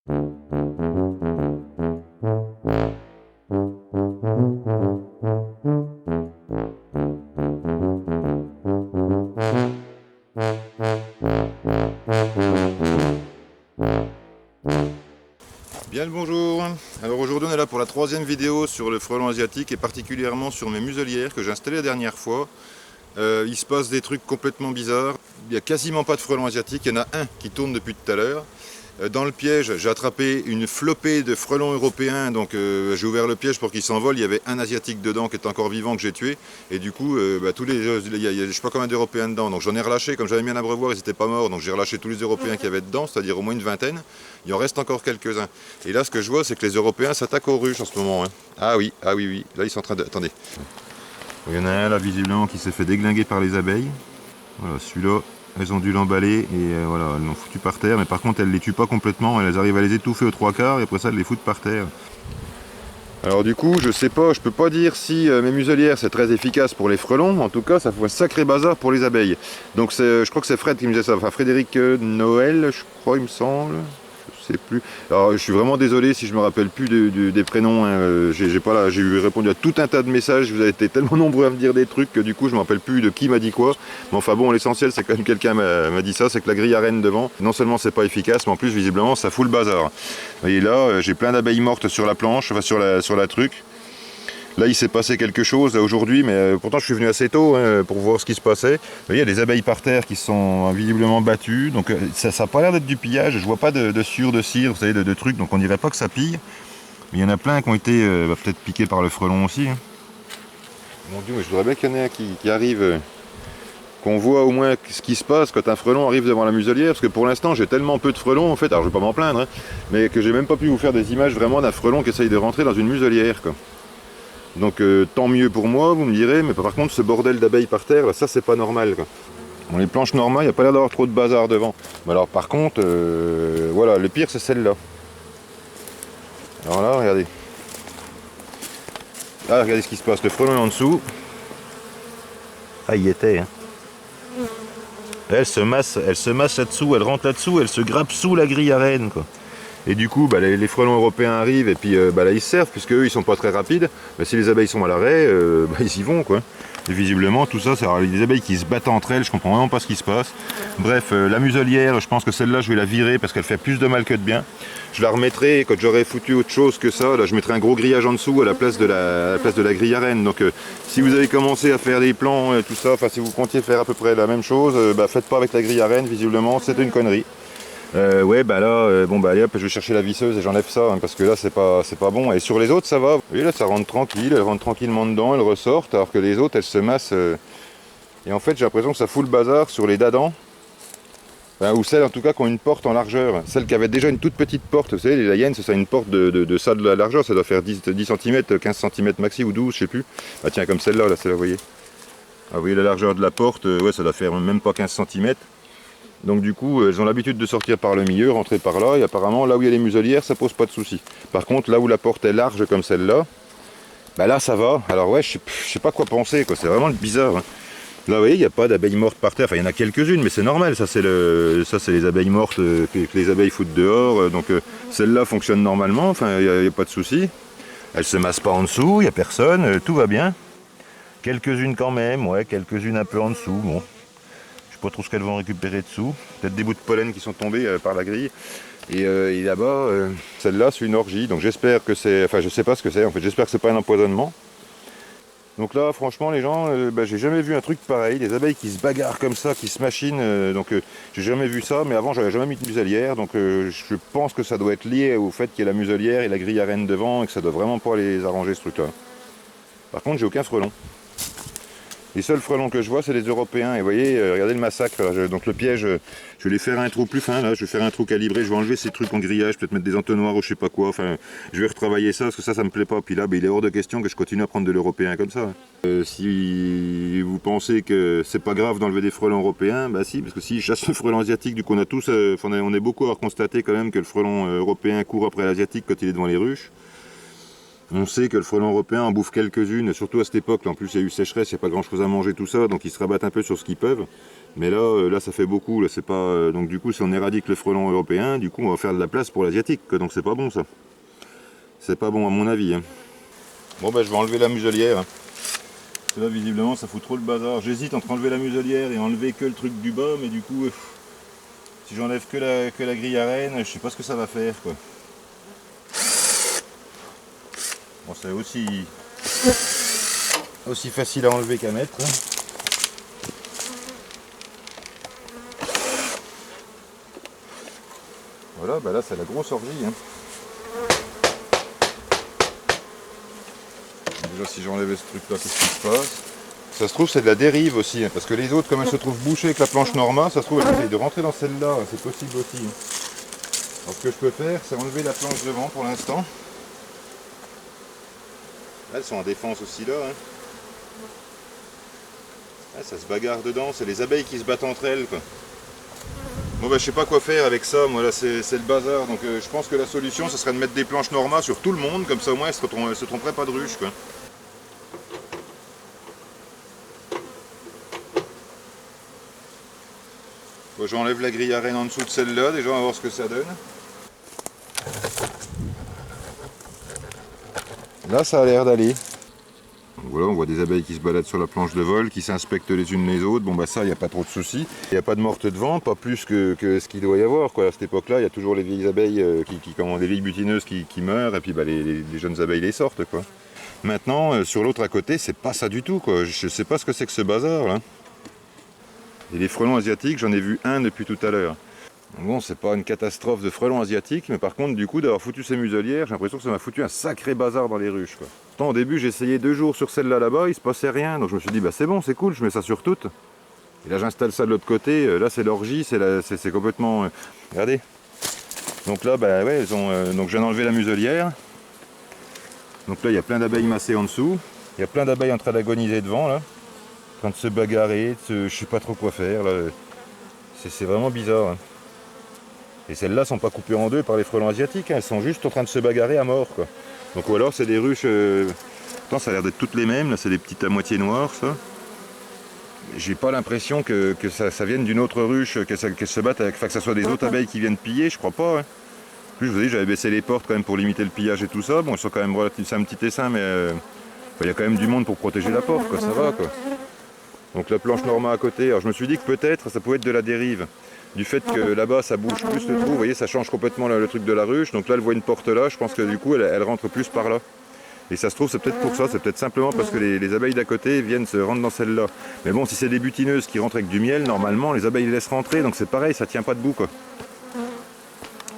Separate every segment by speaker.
Speaker 1: Bien le bonjour. Alors aujourd'hui on est là pour la troisième vidéo sur le frelon asiatique et particulièrement sur mes muselières que j'ai installées la dernière fois. Il se passe des trucs complètement bizarres. Il n'y a quasiment pas de frelon asiatique, il y en a un qui tourne depuis tout à l'heure. Dans le piège, j'ai attrapé une flopée de frelons européens, donc j'ai ouvert le piège pour qu'ils s'envolent. Il y avait un asiatique dedans qui est encore vivant que j'ai tué, et du coup, tous les, il y a, je sais pas combien d'Européens dedans, donc j'en ai relâché, comme j'avais mis un abreuvoir, ils n'étaient pas morts, donc j'ai relâché tous les Européens qu'il y avait dedans, c'est-à-dire au moins une vingtaine. Il en reste encore quelques-uns. Et là, ce que je vois, c'est que les Européens s'attaquent aux ruches en ce moment. Hein. Ah oui, oui, là ils sont en train de... Attendez. Il y en a un là, visiblement, qui s'est fait déglinguer par les abeilles. Voilà, celui-là. Elles ont dû l'emballer et voilà, elles l'ont foutu par terre, mais par contre elles ne les tuent pas complètement, elles arrivent à les étouffer aux trois quarts et après ça elles les foutent par terre. Alors du coup, je sais pas, je peux pas dire si mes muselières c'est très efficace pour les frelons, en tout cas ça fait un sacré bazar pour les abeilles. Donc je crois que c'est Fred qui me disait ça, enfin Frédéric Noël, je crois il me semble. Je sais plus. Alors je suis vraiment désolé si je me rappelle plus des prénoms. Hein. J'ai répondu à tout un tas de messages. Vous avez été tellement nombreux à me dire des trucs que du coup je me rappelle plus de qui m'a dit quoi. Mais enfin bon, l'essentiel c'est quand même quelqu'un m'a dit ça, c'est que la grille à reine devant, non seulement c'est pas efficace, mais en plus visiblement ça fout le bazar. Vous voyez là, j'ai plein d'abeilles mortes sur la planche, enfin sur la truc. Là, il s'est passé quelque chose aujourd'hui, mais pourtant je suis venu assez tôt hein, pour voir ce qui se passait. Vous voyez, il y a des abeilles par terre qui sont visiblement battues, donc ça n'a pas l'air d'être du pillage. Je vois pas de sueur de cire, vous savez, de trucs, donc on dirait pas que ça pille. Mais il y en a plein qui ont été peut-être piqués par le frelon aussi. Hein. Mon Dieu, mais je voudrais bien qu'il y en ait un qui arrive, qu'on voit au moins ce qui se passe quand un frelon arrive devant la muselière, parce que pour l'instant j'ai tellement peu de frelons en fait, alors je vais pas m'en plaindre, hein, mais que j'ai même pas pu vous faire des images vraiment d'un frelon qui essaye de rentrer dans une muselière, quoi. Donc tant mieux pour moi, vous me direz, mais par contre ce bordel d'abeilles par terre, là, ça c'est pas normal, quoi. Bon, les planches normales, il n'y a pas l'air d'avoir trop de bazar devant. Mais alors par contre, voilà, le pire c'est celle-là. Alors là, regardez. Ah, regardez ce qui se passe, le frelon est en dessous. Ah, il y était, hein. Elle se masse là-dessous, elle rentre là-dessous, elle se grappe sous la grille à reine, quoi. Et du coup, bah, les frelons européens arrivent et puis bah, là ils se servent, puisque eux ils sont pas très rapides. Mais si les abeilles sont à l'arrêt, bah, ils y vont, quoi. Et visiblement tout ça, c'est des abeilles qui se battent entre elles, je comprends vraiment pas ce qui se passe. Bref, la muselière, je pense que celle-là je vais la virer parce qu'elle fait plus de mal que de bien. Je la remettrai quand j'aurai foutu autre chose que ça. Là je mettrai un gros grillage en dessous à la place de la grille à reine. Donc si vous avez commencé à faire des plans et tout ça, enfin si vous comptiez faire à peu près la même chose, bah, faites pas avec la grille à reine, visiblement c'est une connerie. Ouais bah là bon bah allez hop je vais chercher la visseuse et j'enlève ça hein, parce que là c'est pas bon. Et sur les autres ça va, vous voyez là ça rentre tranquille, elles rentrent tranquillement dedans, elles ressortent alors que les autres elles se massent et en fait j'ai l'impression que ça fout le bazar sur les dadans, enfin, ou celles en tout cas qui ont une porte en largeur, celles qui avaient déjà une toute petite porte, vous savez les layens ça a une porte de ça de la largeur, ça doit faire 10 cm, 15 cm maxi ou 12 je sais plus. Ah tiens comme celle-là, là celle-là vous voyez. Ah vous voyez la largeur de la porte, ouais ça doit faire même pas 15 cm. Donc du coup, elles ont l'habitude de sortir par le milieu, rentrer par là, et apparemment, là où il y a les muselières, ça pose pas de soucis. Par contre, là où la porte est large comme celle-là, bah là ça va. Alors ouais, je sais pas quoi penser, quoi. C'est vraiment bizarre. Hein. Là, vous voyez, il n'y a pas d'abeilles mortes par terre. Enfin, il y en a quelques-unes, mais c'est normal. Ça, c'est les abeilles mortes que les abeilles foutent dehors. Donc celle-là fonctionne normalement. Enfin, il n'y a pas de soucis. Elle se masse pas en dessous, il n'y a personne, tout va bien. Quelques-unes quand même, ouais, quelques-unes un peu en dessous. Bon. Je sais pas trop ce qu'elles vont récupérer dessous. Peut-être des bouts de pollen qui sont tombés par la grille. Et là-bas, celle-là, c'est une orgie. Donc j'espère que c'est... Enfin, je sais pas ce que c'est. En fait, j'espère que c'est pas un empoisonnement. Donc là, franchement, les gens, bah, j'ai jamais vu un truc pareil. Des abeilles qui se bagarrent comme ça, qui se machinent. Donc j'ai jamais vu ça. Mais avant, j'avais jamais mis de muselière. Donc je pense que ça doit être lié au fait qu'il y ait la muselière et la grille à reine devant. Et que ça doit vraiment pas les arranger, ce truc-là. Par contre, j'ai aucun frelon. Les seuls frelons que je vois, c'est les Européens. Et vous voyez, regardez le massacre. Là. Donc le piège, je vais les faire un trou plus fin. Là, je vais faire un trou calibré. Je vais enlever ces trucs en grillage, peut-être mettre des entonnoirs ou je sais pas quoi. Enfin, je vais retravailler ça parce que ça me plaît pas. Puis là, il est hors de question que je continue à prendre de l'européen comme ça. Si vous pensez que c'est pas grave d'enlever des frelons européens, bah si, parce que si je chasse le frelon asiatique, du coup on a tous, on est beaucoup à constater quand même que le frelon européen court après l'asiatique quand il est devant les ruches. On sait que le frelon européen en bouffe quelques-unes, surtout à cette époque, en plus il y a eu sécheresse, il n'y a pas grand chose à manger, tout ça, donc ils se rabattent un peu sur ce qu'ils peuvent. Mais là, là ça fait beaucoup, là c'est pas. Donc du coup si on éradique le frelon européen, du coup on va faire de la place pour l'asiatique, donc c'est pas bon ça. C'est pas bon à mon avis. Hein. Bon bah je vais enlever la muselière. Hein. Parce que là visiblement ça fout trop le bazar. J'hésite entre enlever la muselière et enlever que le truc du bas, mais du coup si j'enlève que la grille à rennes, je sais pas ce que ça va faire quoi. Bon c'est aussi facile à enlever qu'à mettre. Hein. Voilà, bah là c'est la grosse orgie. Hein. Déjà si j'enlève ce truc là, qu'est-ce qui se passe? Ça se trouve c'est de la dérive aussi, hein, parce que les autres comme elles se trouvent bouchées avec la planche Norma, ça se trouve elles essayent de rentrer dans celle-là, hein, c'est possible aussi. Hein. Alors ce que je peux faire c'est enlever la planche devant pour l'instant. Elles sont en défense aussi là. Hein. Ah, ça se bagarre dedans, c'est les abeilles qui se battent entre elles quoi. Bon bah je sais pas quoi faire avec ça, moi là c'est le bazar, donc je pense que la solution ce serait de mettre des planches Norma sur tout le monde, comme ça au moins elles se tromperaient pas de ruche quoi. Bon, j'enlève la grille à rennes en dessous de celle-là, déjà on va voir ce que ça donne. Là ça a l'air d'aller. Voilà, on voit des abeilles qui se baladent sur la planche de vol, qui s'inspectent les unes les autres. Bon bah ça, il n'y a pas trop de soucis. Il n'y a pas de morte de vent, pas plus que ce qu'il doit y avoir. Quoi. À cette époque-là, il y a toujours les vieilles abeilles, des vieilles butineuses qui meurent, et puis bah, les jeunes abeilles les sortent. Quoi. Maintenant, sur l'autre à côté, c'est pas ça du tout. Quoi. Je ne sais pas ce que c'est que ce bazar. Là. Et les frelons asiatiques, j'en ai vu un depuis tout à l'heure. Bon, c'est pas une catastrophe de frelons asiatiques, mais par contre, du coup, d'avoir foutu ces muselières, j'ai l'impression que ça m'a foutu un sacré bazar dans les ruches. Quoi. Pourtant, au début, j'ai essayé 2 jours sur celle-là là-bas, il se passait rien, donc je me suis dit, bah c'est bon, c'est cool, je mets ça sur toutes. Et là, j'installe ça de l'autre côté, là, c'est l'orgie, c'est complètement. Regardez. Donc là, bah ouais, donc je viens d'enlever la muselière. Donc là, il y a plein d'abeilles massées en dessous. Il y a plein d'abeilles en train d'agoniser devant, là. En train de se bagarrer, je sais pas trop quoi faire, là. C'est vraiment bizarre. Hein. Et celles-là sont pas coupées en deux par les frelons asiatiques, hein. Elles sont juste en train de se bagarrer à mort quoi. Donc ou alors c'est des ruches. Pourtant ça a l'air d'être toutes les mêmes, là c'est des petites à moitié noires ça. J'ai pas l'impression que ça vienne d'une autre ruche, qu'elles se battent avec. Enfin que ça soit des autres abeilles qui viennent piller, je crois pas. Hein. En plus je vous ai dit j'avais baissé les portes quand même pour limiter le pillage et tout ça. Bon ils sont quand même relativement. C'est un petit essaim mais il y a quand même du monde pour protéger la porte quoi, ça va quoi. Donc la planche Norma à côté, alors je me suis dit que peut-être ça pouvait être de la dérive. Du fait que là-bas ça bouge plus le trou, vous voyez ça change complètement le truc de la ruche, donc là elle voit une porte là, je pense que du coup elle rentre plus par là. Et ça se trouve c'est peut-être pour ça, c'est peut-être simplement parce que les abeilles d'à côté viennent se rendre dans celle-là. Mais bon si c'est des butineuses qui rentrent avec du miel, normalement les abeilles les laissent rentrer, donc c'est pareil, ça tient pas debout quoi.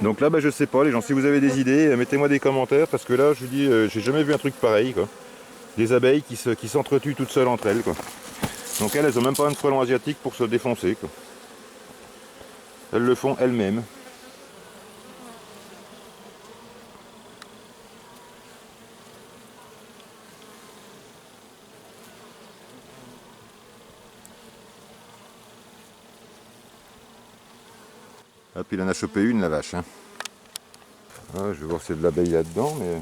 Speaker 1: Donc là bah je sais pas les gens, si vous avez des idées, mettez-moi des commentaires, parce que là je vous dis, j'ai jamais vu un truc pareil quoi. Des abeilles qui s'entretuent toutes seules entre elles quoi. Donc elles ont même pas un frelon asiatique pour se défoncer quoi. Elles le font elles-mêmes. Ah, puis il en a chopé une la vache. Hein. Ah, je vais voir s'il y a de l'abeille là-dedans, mais.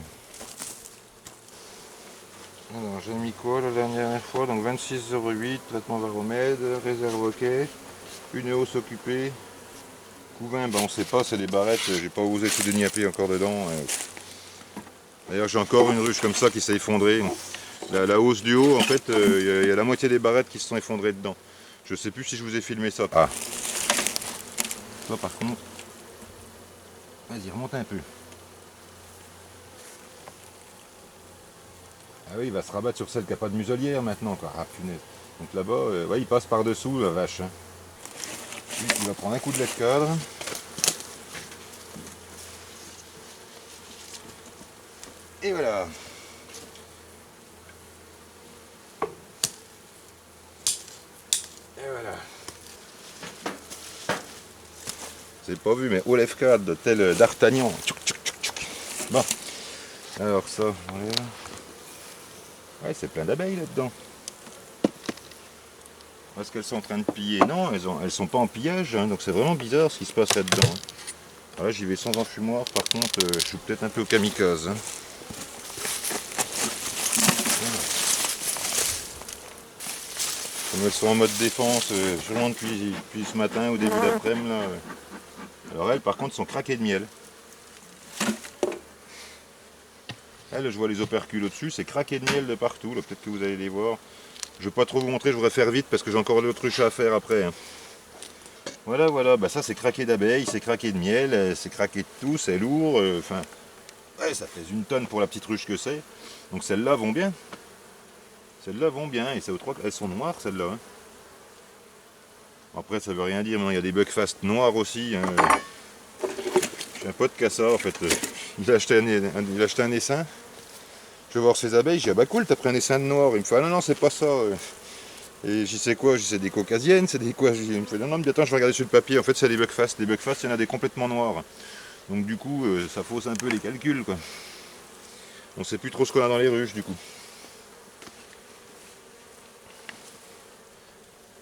Speaker 1: Alors j'ai mis quoi la dernière fois? Donc 26,08 €, traitement varomède, réserve ok, une hausse occupée. Couvain, ben on sait pas, c'est des barrettes, j'ai pas osé tout déniapper encore dedans. D'ailleurs j'ai encore une ruche comme ça qui s'est effondrée. La hausse du haut, en fait, il y a la moitié des barrettes qui se sont effondrées dedans. Je sais plus si je vous ai filmé ça. Ah. Toi par contre, vas-y remonte un peu. Ah oui, il va se rabattre sur celle qui n'a pas de muselière maintenant quoi. Ah punaise. Donc là-bas, ouais, il passe par dessous la vache. Hein. Il va prendre un coup de lait de cadre. Et voilà. Et voilà. C'est pas vu, mais Olefcade, tel d'Artagnan. Bon. Alors ça, voilà. Ouais, c'est plein d'abeilles là-dedans. Est-ce qu'elles sont en train de piller? Non, elles sont pas en pillage, hein, donc c'est vraiment bizarre ce qui se passe là-dedans. Hein. Voilà, j'y vais sans enfumoir, par contre, je suis peut-être un peu au kamikaze. Hein. Comme elles sont en mode défense, sûrement depuis ce matin ou début d'après-midi. Alors elles, par contre, sont craquées de miel. Elles, je vois les opercules au-dessus, c'est craqué de miel de partout. Peut-être que vous allez les voir. Je ne vais pas trop vous montrer, je voudrais faire vite parce que j'ai encore l'autruche à faire après. Hein. Voilà, voilà, bah ça c'est craqué d'abeilles, c'est craqué de miel, c'est craqué de tout, c'est lourd. Enfin, ouais, ça fait une tonne pour la petite ruche que c'est. Donc celles-là vont bien. Celles-là vont bien, et elles sont noires celles-là. Hein. Après ça veut rien dire, maintenant il y a des buckfast noirs aussi. Hein. J'ai un pote qui a ça en fait. Il a acheté un essaim. Je vais voir ses abeilles, j'ai dit ah bah cool, t'as pris un essaim de noir. Il me fait ah non, non, c'est pas ça. Et j'y sais quoi, c'est des caucasiennes, c'est des quoi. Il me fait non, non, mais attends, je vais regarder sur le papier. En fait, c'est des buckfast. Des buckfast, il y en a des complètement noirs. Donc du coup, ça fausse un peu les calculs quoi. On sait plus trop ce qu'on a dans les ruches du coup.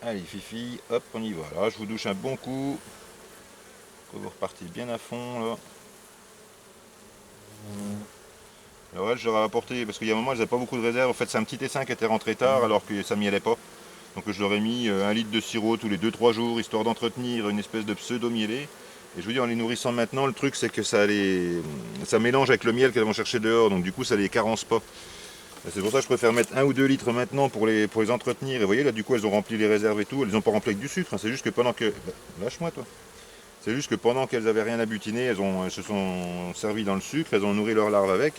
Speaker 1: Allez Fifi, hop on y va. Là je vous douche un bon coup. Vous repartez bien à fond là. Alors elle je leur ai apporté, parce qu'il y a un moment elles n'avaient pas beaucoup de réserve. En fait c'est un petit essaim qui était rentré tard alors que ça m'y allait pas. Donc je leur ai mis 1 litre de sirop tous les 2-3 jours histoire d'entretenir une espèce de pseudo-mielé. Et je vous dis en les nourrissant maintenant, le truc c'est que ça mélange avec le miel qu'elles vont chercher dehors, donc du coup ça les carence pas. C'est pour ça que je préfère mettre 1 ou 2 litres maintenant pour les entretenir. Et vous voyez là du coup elles ont rempli les réserves et tout, elles n'ont pas rempli avec du sucre, hein. C'est juste que pendant que... Lâche-moi toi. C'est juste que pendant qu'elles n'avaient rien à butiner, elles se sont servies dans le sucre, elles ont nourri leurs larves avec.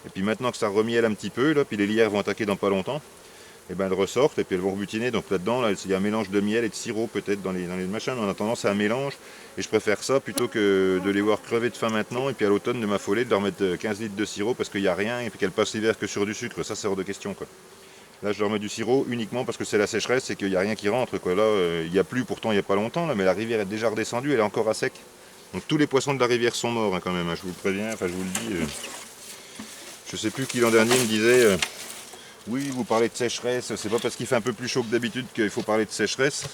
Speaker 1: Et puis maintenant que ça remielle un petit peu, là, puis les lierres vont attaquer dans pas longtemps, et ben elles ressortent et puis elles vont rebutiner. Donc là-dedans, là, il y a un mélange de miel et de sirop peut-être dans les machins. En attendant, c'est un mélange. Et je préfère ça plutôt que de les voir crever de faim maintenant et puis à l'automne de m'affoler de leur mettre 15 litres de sirop parce qu'il n'y a rien et puis qu'elles passent l'hiver que sur du sucre. Ça, c'est hors de question, quoi. Là, je leur mets du sirop uniquement parce que c'est la sécheresse et qu'il n'y a rien qui rentre, quoi. Là, il n'y a plus pourtant il n'y a pas longtemps, là, mais la rivière est déjà redescendue, elle est encore à sec. Donc tous les poissons de la rivière sont morts hein, quand même, hein, je vous le préviens, enfin je vous le dis. Je sais plus qui l'an dernier me disait oui, vous parlez de sécheresse, c'est pas parce qu'il fait un peu plus chaud que d'habitude qu'il faut parler de sécheresse.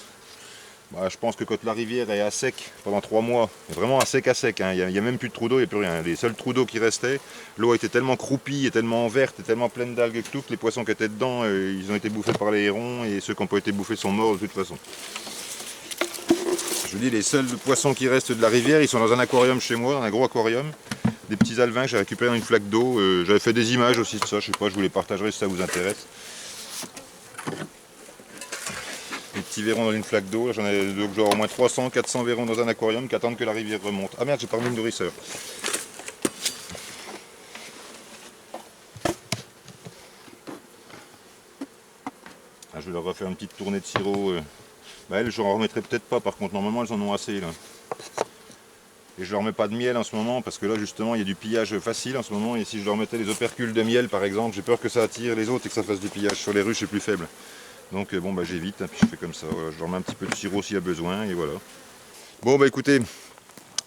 Speaker 1: Bah, je pense que quand la rivière est à sec pendant 3 mois, vraiment à sec, hein, il n'y a même plus de trous d'eau, il n'y a plus rien. Les seuls trous d'eau qui restaient, l'eau était tellement croupie et tellement verte et tellement pleine d'algues que tout, que les poissons qui étaient dedans, ils ont été bouffés par les hérons et ceux qui n'ont pas été bouffés sont morts de toute façon. Je vous dis, les seuls poissons qui restent de la rivière, ils sont dans un aquarium chez moi, dans un gros aquarium. Des petits alevins que j'ai récupérés dans une flaque d'eau. J'avais fait des images aussi de ça, je sais pas, je vous les partagerai si ça vous intéresse. Des petits verrons dans une flaque d'eau, j'en ai genre au moins 300-400 verrons dans un aquarium qui attendent que la rivière remonte. Ah merde, j'ai pas remis le nourrisseur. Ah, je vais leur refaire une petite tournée de sirop. Bah, elles, je leur remettrai peut-être pas, par contre, normalement elles en ont assez là. Et je leur mets pas de miel en ce moment parce que là justement il y a du pillage facile en ce moment et si je leur mettais les opercules de miel par exemple, j'ai peur que ça attire les autres et que ça fasse du pillage. Sur les ruches c'est plus faible. Donc bon bah j'évite, hein, puis je fais comme ça, voilà. Je leur mets un petit peu de sirop s'il y a besoin et voilà. Bon bah écoutez,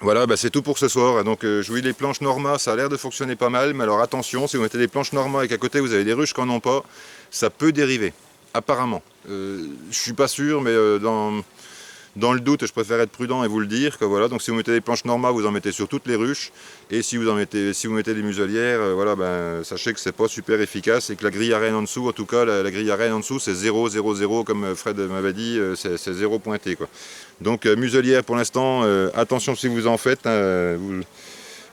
Speaker 1: voilà bah, c'est tout pour ce soir. Donc je vous dis les planches Norma, ça a l'air de fonctionner pas mal, mais alors attention, si vous mettez des planches Norma et qu'à côté vous avez des ruches qui n'en ont pas, ça peut dériver, apparemment. Je suis pas sûr, mais dans le doute, je préfère être prudent et vous le dire. Que voilà, donc si vous mettez des planches Norma, vous en mettez sur toutes les ruches. Et si vous mettez des muselières, voilà, ben, sachez que c'est pas super efficace et que la grille à reine en dessous, en tout cas, la grille à reine en dessous, c'est 0, 0, 0, comme Fred m'avait dit, c'est 0 pointé, quoi. Donc muselière pour l'instant, attention si vous en faites. Hein,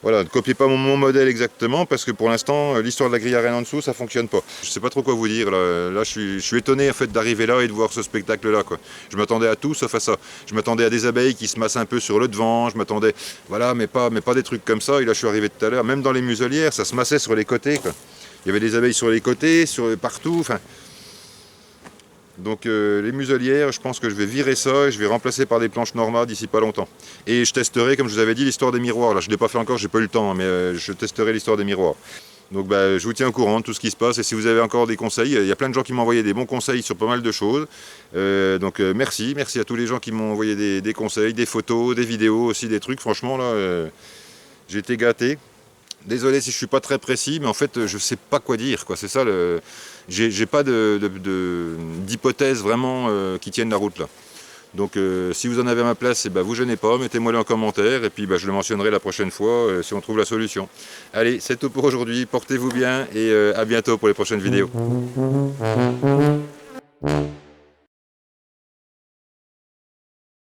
Speaker 1: voilà, ne copiez pas mon modèle exactement parce que pour l'instant, l'histoire de la grille à reine en dessous, ça fonctionne pas. Je sais pas trop quoi vous dire. Là je suis étonné en fait d'arriver là et de voir ce spectacle-là, quoi. Je m'attendais à tout sauf à ça. Je m'attendais à des abeilles qui se massent un peu sur le devant. Je m'attendais, voilà, mais pas des trucs comme ça. Et là, je suis arrivé tout à l'heure. Même dans les muselières, ça se massait sur les côtés, quoi. Il y avait des abeilles sur les côtés, partout. Enfin. Donc les muselières, je pense que je vais virer ça et je vais remplacer par des planches Norma d'ici pas longtemps. Et je testerai, comme je vous avais dit, l'histoire des miroirs. Là, je ne l'ai pas fait encore, j'ai pas eu le temps, mais je testerai l'histoire des miroirs. Donc bah, je vous tiens au courant de tout ce qui se passe et si vous avez encore des conseils, il y a plein de gens qui m'ont envoyé des bons conseils sur pas mal de choses. Donc merci à tous les gens qui m'ont envoyé des conseils, des photos, des vidéos aussi, des trucs. Franchement là, j'ai été gâté. Désolé si je suis pas très précis, mais en fait je sais pas quoi dire, quoi. C'est ça, j'ai pas d'hypothèse vraiment qui tienne la route là. Donc si vous en avez à ma place, ben, vous gênez pas, mettez-moi en commentaire et puis ben, je le mentionnerai la prochaine fois si on trouve la solution. Allez, c'est tout pour aujourd'hui, portez-vous bien et à bientôt pour les prochaines vidéos.